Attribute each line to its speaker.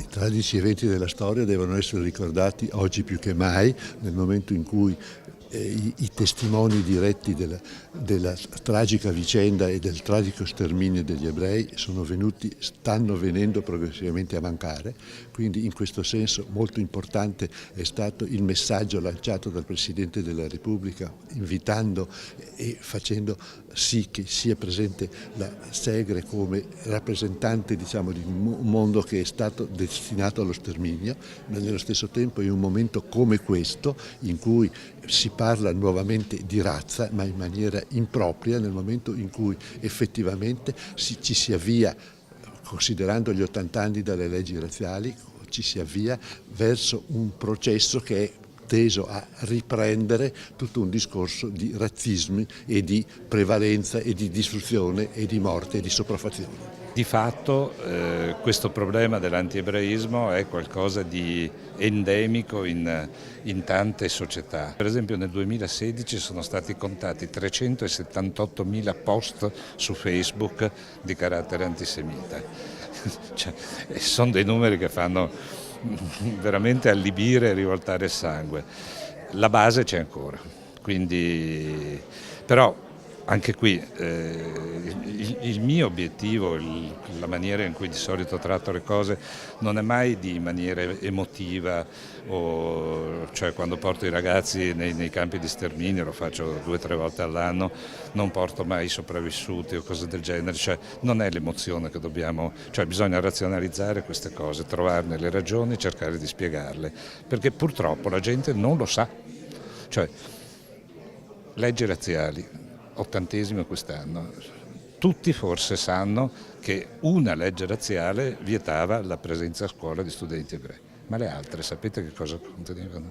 Speaker 1: tragici eventi della storia devono essere ricordati oggi più che mai, nel momento in cui i testimoni diretti della tragica vicenda e del tragico sterminio degli ebrei stanno venendo progressivamente a mancare. Quindi in questo senso molto importante è stato il messaggio lanciato dal Presidente della Repubblica, invitando e facendo sì che sia presente la Segre come rappresentante, diciamo, di un mondo che è stato destinato allo sterminio, ma nello stesso tempo in un momento come questo in cui si parla nuovamente di razza, ma in maniera impropria, nel momento in cui effettivamente ci si avvia, considerando gli 80 anni dalle leggi razziali, ci si avvia verso un processo che è teso a riprendere tutto un discorso di razzismi e di prevalenza e di distruzione e di morte e di sopraffazione.
Speaker 2: Di fatto questo problema dell'antiebraismo è qualcosa di endemico in tante società. Per esempio nel 2016 sono stati contati 378.000 post su Facebook di carattere antisemita. Cioè, sono dei numeri che fanno veramente allibire e rivoltare il sangue. La base c'è ancora, quindi, però anche qui il mio obiettivo, la maniera in cui di solito tratto le cose non è mai di maniera emotiva, cioè quando porto i ragazzi nei campi di sterminio, lo faccio 2 o 3 volte all'anno, non porto mai i sopravvissuti o cose del genere, cioè non è l'emozione che dobbiamo, cioè bisogna razionalizzare queste cose, trovarne le ragioni, cercare di spiegarle, perché purtroppo la gente non lo sa, cioè leggi razziali. 80° quest'anno. Tutti forse sanno che una legge razziale vietava la presenza a scuola di studenti ebrei, ma le altre sapete che cosa contenevano?